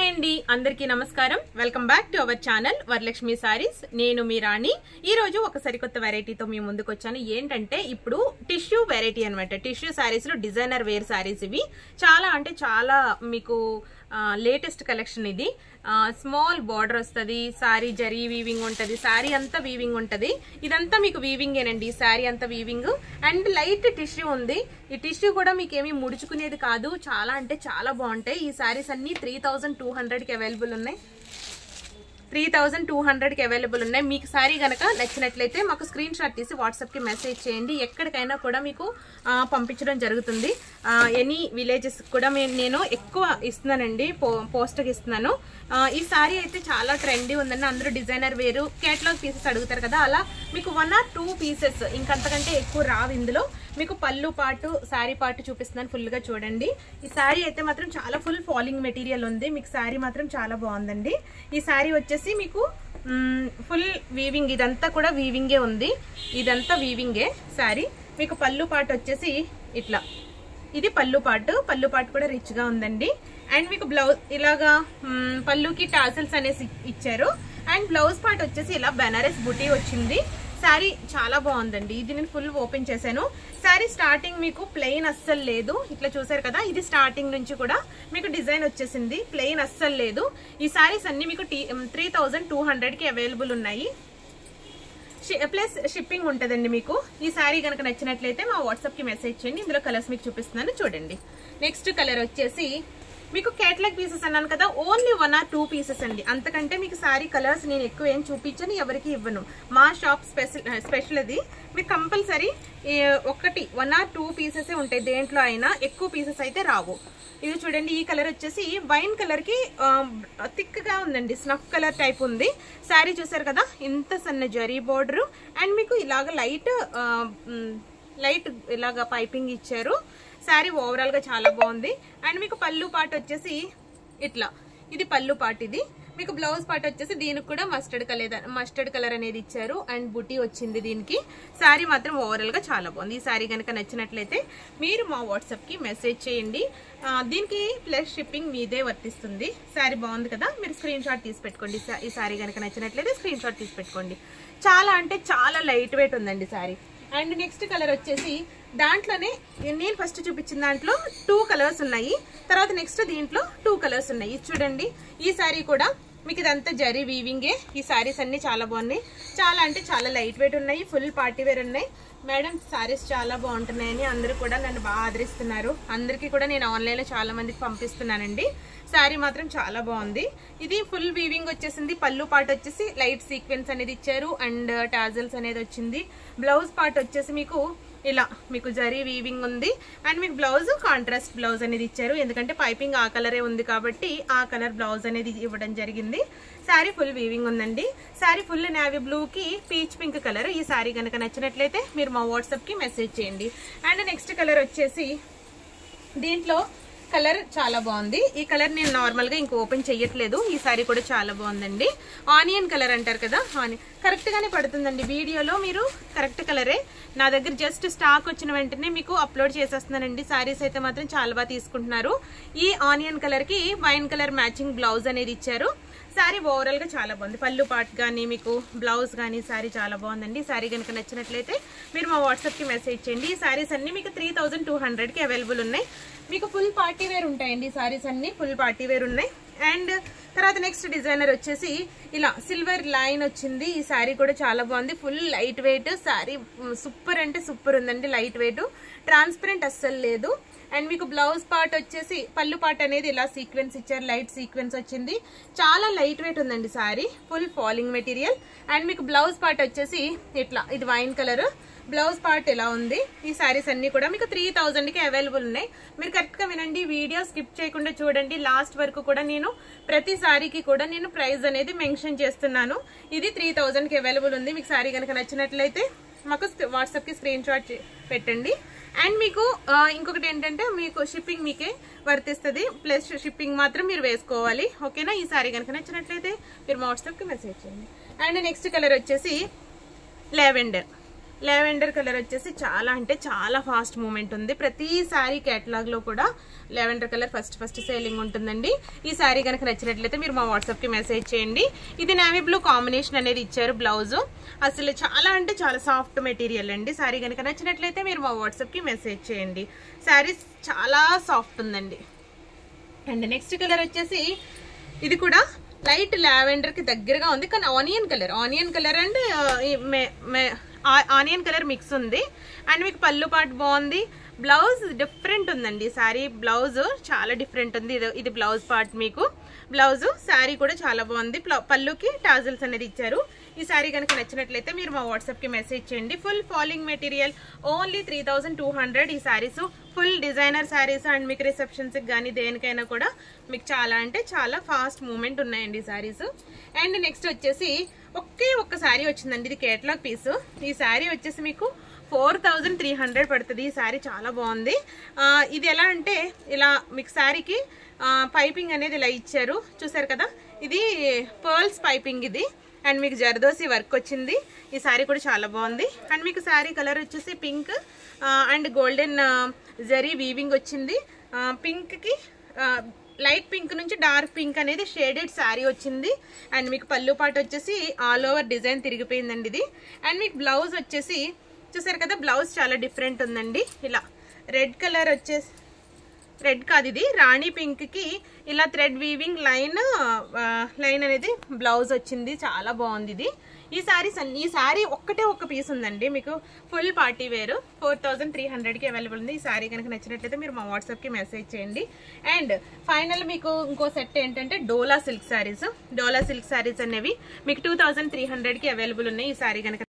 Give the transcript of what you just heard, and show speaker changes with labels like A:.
A: Hi అండి అందరికీ నమస్కారం welcome back to our channel Varalakshmi saris నేను మీ రాణి ఈ రోజు ఒక సరికొత్త వెరైటీతో మీ ముందుకు వచ్చాను ఏంటంటే ఇప్పుడు టిష్యూ వెరైటీ అన్నమాట టిష్యూ సారీస్ లో డిజైనర్ వేర్ సారీస్ ఇవి చాలా అంటే చాలా మీకు లేటెస్ట్ కలెక్షన్ ఇది స్మాల్ బార్డర్ వస్తది సారీ జరీ వీవింగ్ ఉంటది సారీ అంతా వీవింగ్ ఉంటది ఇదంతా మీకు వీవింగ్ ఏనండి సారీ అంతా వీవింగ్ అండ్ లైట్ టిష్యూ ఉంది ఈ టిష్యూ కూడా మీకు ఏమీ ముడుచుకునేది కాదు చాలా అంటే చాలా బాగుంటాయి ఈ సారీస్ అన్ని 3200 కి అవైలబుల్ ఉన్నాయి 3200 కి అవైలబుల్ ఉన్నాయి మీకు సారీ గనక నచ్చినట్లయితే మాకు స్క్రీన్ షాట్ తీసి వాట్సాప్ కి మెసేజ్ చేయండి ఎక్కడికైనా కూడా మీకు పంపించడం జరుగుతుంది ఎనీ విలేజెస్ కూడా నేను ఎక్కువ ఇస్తున్నానండి పోస్ట్ కి ఇస్తున్నాను ఈ సారీ అయితే చాలా ట్రెండీ ఉందండి అందరూ డిజైనర్ వేరు కేటలాగ్ పీసెస్ అడుగుతారు కదా అలా మీకు 1 or 2 పీసెస్ ఇంకంతకంటే ఎక్కువ రావు ఇందులో మీకు పళ్ళు పాటు సారీ పాటు చూపిస్తున్నాను ఫుల్ గా చూడండి ఈ సారీ అయితే మాత్రం చాలా ఫుల్ ఫాలింగ్ మెటీరియల్ ఉంది మీకు సారీ మాత్రం చాలా బాగుందండి ఈ సారీ వచ్చేసి మీకు ఫుల్ వీవింగ్ ఇదంతా కూడా వీవింగే ఉంది ఇదంతా వీవింగే సారీ మీకు పళ్ళు పాటు వచ్చేసి ఇట్లా ఇది పళ్ళు పాటు కూడా రిచ్ గా ఉందండి అండ్ మీకు బ్లౌజ్ ఇలాగా పళ్ళుకి టాసల్స్ అనేసి ఇచ్చారు అండ్ బ్లౌజ్ పార్ట్ వచ్చేసి ఇలా బెనారస్ బుటీ వచ్చింది సారీ చాలా బాగుందండి ఇది నేను ఫుల్ ఓపెన్ చేశాను సారీ స్టార్టింగ్ మీకు ప్లెయిన్ అస్సలు లేదు ఇట్లా చూసారు కదా ఇది స్టార్టింగ్ నుంచి కూడా మీకు డిజైన్ వచ్చేసింది ప్లెయిన్ అస్సలు లేదు ఈ సారీస్ అన్ని మీకు 3200 కి అవైలబుల్ ఉన్నాయి ప్లస్ షిప్పింగ్ ఉంటుందండి మీకు ఈ సారీ కనుక నచ్చినట్లయితే మా వాట్సాప్ కి మెసేజ్ చేయండి ఇందులో కలర్స్ మీకు చూపిస్తున్నాను చూడండి నెక్స్ట్ కలర్ వచ్చేసి మీకు కేటలాగ్ పీసెస్ అన్నాను కదా ఓన్లీ 1 or 2 పీసెస్ అండి అంతకంటే మీకు సారీ కలర్స్ నేను ఎక్కువ ఏం చూపించను ఎవరికి ఇవ్వను మా షాప్ స్పెషల్ అది మీకు కంపల్సరీ 1 or 2 పీసెస్ ఉంటాయి దేంట్లో అయినా ఎక్కువ పీసెస్ అయితే రావు ఇది చూడండి ఈ కలర్ వచ్చేసి వైన్ కలర్ కి థిక్ గా ఉందండి స్నఫ్ కలర్ టైప్ ఉంది సారీ చూసారు కదా ఇంత సన్న జరీ బోర్డర్ అండ్ మీకు ఇలాగ లైట్ ఇలాగా పైపింగ్ ఇచ్చారు సారీ ఓవరాల్ గా చాలా బాగుంది అండ్ మీకు పళ్ళు పార్ట్ వచ్చేసి ఇట్లా ఇది పళ్ళు పార్ట్ ఇది మీకు బ్లౌజ్ పార్ట్ వచ్చేసి దీనికి కూడా మస్టర్డ్ కలర్ అనేది ఇచ్చారు అండ్ బుటీ వచ్చింది దీనికి సారీ మాత్రం ఓవరాల్ గా చాలా బాగుంది ఈ సారీ కనుక నచ్చినట్లయితే మీరు మా వాట్సాప్ కి మెసేజ్ చేయండి దీనికి ప్లస్ షిప్పింగ్ మీదే వర్తిస్తుంది సారీ బాగుంది కదా మీరు స్క్రీన్ షాట్ తీసి పెట్టుకోండి ఈ సారీ కనుక నచ్చినట్లయితే స్క్రీన్ షాట్ తీసి పెట్టుకోండి చాలా అంటే చాలా లైట్ వెయిట్ ఉందండి సారీ అండ్ నెక్స్ట్ కలర్ వచ్చేసి దాంట్లోనే నేను ఫస్ట్ చూపించిన దాంట్లో 2 కలర్స్ ఉన్నాయి తర్వాత నెక్స్ట్ దీంట్లో 2 కలర్స్ ఉన్నాయి చూడండి ఈ సారీ కూడా మీకు ఇదంతా జరీ వీవింగే ఈ సారీస్ అన్ని చాలా బాగున్నాయి చాలా అంటే చాలా లైట్ వెయిట్ ఉన్నాయి ఫుల్ పార్టీ వేర్ ఉన్నాయి మేడం సారీస్ చాలా బాగుంటున్నాయని అందరూ కూడా నన్ను బాగా ఆదరిస్తున్నారు అందరికీ కూడా నేను ఆన్లైన్లో చాలా మందికి పంపిస్తున్నానండి సారీ మాత్రం చాలా బాగుంది ఇది ఫుల్ వీవింగ్ వచ్చేసింది పళ్ళు పార్ట్ వచ్చేసి లైట్ సీక్వెన్స్ అనేది ఇచ్చారు అండ్ టాజల్స్ అనేది వచ్చింది బ్లౌజ్ పార్ట్ వచ్చేసి మీకు ఇలా మీకు జరీ వీవింగ్ ఉంది అండ్ మీకు బ్లౌజ్ కాంట్రాస్ట్ బ్లౌజ్ అనేది ఇచ్చారు ఎందుకంటే పైపింగ్ ఆ కలరే ఉంది కాబట్టి ఆ కలర్ బ్లౌజ్ అనేది ఇవ్వడం జరిగింది సారీ ఫుల్ వీవింగ్ ఉందండి సారీ ఫుల్ నేవీ బ్లూ కి పీచ్ పింక్ కలర్ ఈ సారీ కనుక నచ్చినట్లయితే మీరు మా వాట్సాప్ కి మెసేజ్ చేయండి అండ్ నెక్స్ట్ కలర్ వచ్చేసి దీంట్లో కలర్ చాలా బాగుంది ఈ కలర్ నేను నార్మల్ గా ఇంక ఓపెన్ చెయ్యట్లేదు ఈ సారీ కూడా చాలా బాగుందండి ఆనియన్ కలర్ అంటారు కదా కరెక్ట్ గానే పడుతుందండి వీడియోలో మీరు కరెక్ట్ కలరే నా దగ్గర జస్ట్ స్టాక్ వచ్చిన వెంటనే మీకు అప్లోడ్ చేసేస్తున్నానండి సారీస్ అయితే మాత్రం చాలా బాగా తీసుకుంటున్నారు ఈ ఆనియన్ కలర్ కి వైన్ కలర్ మ్యాచింగ్ బ్లౌజ్ అనేది ఇచ్చారు సారీ ఓవరాల్ గా చాలా బాగుంది పళ్ళు పార్ట్ గానీ మీకు బ్లౌజ్ గానీ సారీ చాలా బాగుందండి సారీ కనుక నచ్చినట్లయితే మీరు మా వాట్సాప్ కి మెసేజ్ చేయండి ఈ సారీస్ అన్ని మీకు 3200 కి అవైలబుల్ ఉన్నాయి మీకు ఫుల్ పార్టీ వేర్ ఉంటాయండి సారీస్ అన్ని ఫుల్ పార్టీ వేర్ ఉన్నాయి అండ్ తర్వాత నెక్స్ట్ డిజైనర్ వచ్చేసి ఇలా సిల్వర్ లైన్ వచ్చింది ఈ సారీ కూడా చాలా బాగుంది full light weight sorry super అంటే సూపర్ ఉందండి లైట్ వెయిట్ ట్రాన్స్పరెంట్ అస్సలు లేదు అండ్ మీకు బ్లౌజ్ పార్ట్ వచ్చేసి పళ్ళు పార్ట్ అనేది ఇలా సీక్వెన్స్ ఇచ్చారు లైట్ సీక్వెన్స్ వచ్చింది చాలా లైట్ వెయిట్ ఉందండి sorry full falling material and మీకు బ్లౌజ్ పార్ట్ వచ్చేసి ఇట్లా ఇది వైన్ కలర్ బ్లౌజ్ పార్ట్ ఇలా ఉంది ఈ సారీస్ అన్ని కూడా మీకు 3000 కి అవైలబుల్ ఉన్నాయి మీరు కరెక్ట్ గా వినండి వీడియో స్కిప్ చేయకుండా చూడండి లాస్ట్ వరకు కూడా నేను ప్రతి సారీకి కూడా నేను ప్రైస్ అనేది మెన్షన్ చేస్తున్నాను ఇది 3000 కి అవైలబుల్ ఉంది మీకు సారీ కనుక నచ్చినట్లయితే మాకు వాట్సాప్ కి స్క్రీన్ షాట్ పెట్టండి అండ్ మీకు ఇంకొకటి ఏంటంటే మీకు షిప్పింగ్ మీకే వర్తిస్తుంది ప్లస్ షిప్పింగ్ మాత్రం మీరు వేసుకోవాలి ఓకేనా ఈ సారీ కనుక నచ్చినట్లయితే మీరు వాట్సాప్ కి మెసేజ్ చేయండి అండ్ నెక్స్ట్ కలర్ వచ్చేసి లావెండర్ లావెండర్ కలర్ వచ్చేసి చాలా అంటే చాలా ఫాస్ట్ మూమెంట్ ఉంది. ప్రతి సారీ కేటలాగ్ లో కూడా లావెండర్ కలర్ ఫస్ట్ సేలింగ్ ఉంటుందండి. ఈ సారీ కనుక నచ్చినట్లయితే మీరు మా వాట్సాప్ కి మెసేజ్ చేయండి. ఇది నేవీ బ్లూ కాంబినేషన్ అనేది ఇచ్చారు బ్లౌజ్. అసలు చాలా అంటే చాలా సాఫ్ట్ మెటీరియల్ అండి. సారీ కనుక నచ్చినట్లయితే మీరు మా వాట్సాప్ కి మెసేజ్ చేయండి. సారీ చాలా సాఫ్ట్ ఉందండి. అండ్ నెక్స్ట్ కలర్ వచ్చేసి ఇది కూడా లైట్ లావెండర్ కి దగ్గరగా ఉంది, కానీ onion colour and onion colour mix ఉంది. అండ్ మీకు పళ్ళు పాటు బాగుంది. బ్లౌజ్ డిఫరెంట్ ఉందండి. సారీ బ్లౌజ్ చాలా డిఫరెంట్ ఉంది. ఇది బ్లౌజ్ పార్ట్. మీకు బ్లౌజ్ సారీ కూడా చాలా బాగుంది. పళ్ళుకి టాజిల్స్ అనేది ఇచ్చారు. ఈ సారీ కనుక నచ్చినట్లయితే మీరు మా వాట్సాప్ కి మెసేజ్ చేయండి. ఫుల్ ఫాలింగ్ మెటీరియల్, ఓన్లీ 3200 ఈ saris. Full designer saris. And మీకు రిసెప్షన్స్ కానీ దేనికైనా కూడా మీకు చాలా అంటే చాలా ఫాస్ట్ మూమెంట్ ఉన్నాయండి ఈ సారీస్. అండ్ నెక్స్ట్ వచ్చేసి ఒక్క సారీ వచ్చిందండి. ఇది కేటలాగ్ పీస్. ఈ సారీ వచ్చేసి మీకు 4300 పడుతుంది. ఈ సారీ చాలా బాగుంది. ఇది ఎలా అంటే ఇలా మీకు సారీకి పైపింగ్ అనేది ఇలా ఇచ్చారు, చూసారు కదా. ఇది పర్ల్స్ పైపింగ్ ఇది. అండ్ మీకు జర్దోసి వర్క్ వచ్చింది. ఈ సారీ కూడా చాలా బాగుంది. అండ్ మీకు సారీ కలర్ వచ్చేసి pink and golden zari weaving వచ్చింది. పింక్ కి లైట్ పింక్ నుంచి డార్క్ పింక్ అనేది షేడెడ్ శారీ వచ్చింది. అండ్ మీకు పళ్ళు పాటు వచ్చేసి ఆల్ ఓవర్ డిజైన్ తిరిగిపోయిందండి ఇది. అండ్ మీకు బ్లౌజ్ వచ్చేసి చూసారు కదా, బ్లౌజ్ చాలా డిఫరెంట్ ఉందండి. ఇలా రెడ్ కలర్ వచ్చేసి, రెడ్ కాదు ఇది రాణి పింక్ కి ఇలా థ్రెడ్ వీవింగ్ లైన్ అనేది బ్లౌజ్ వచ్చింది. చాలా బాగుంది ఇది. ఈ సారీ ఒక్కటే ఒక్క పీస్ ఉందండి. మీకు ఫుల్ పార్టీ వేర్ 4300 కి అవైలబుల్ ఉంది. ఈ సారీ కనుక నచ్చినట్లయితే మీరు మా వాట్సాప్ కి మెసేజ్ చేయండి. అండ్ ఫైనల్ మీకు ఇంకో సెట్ ఏంటంటే డోలా సిల్క్ సారీస్ అనేవి మీకు 2300 కి అవైలబుల్ ఉన్నాయి. ఈ సారీ కనుక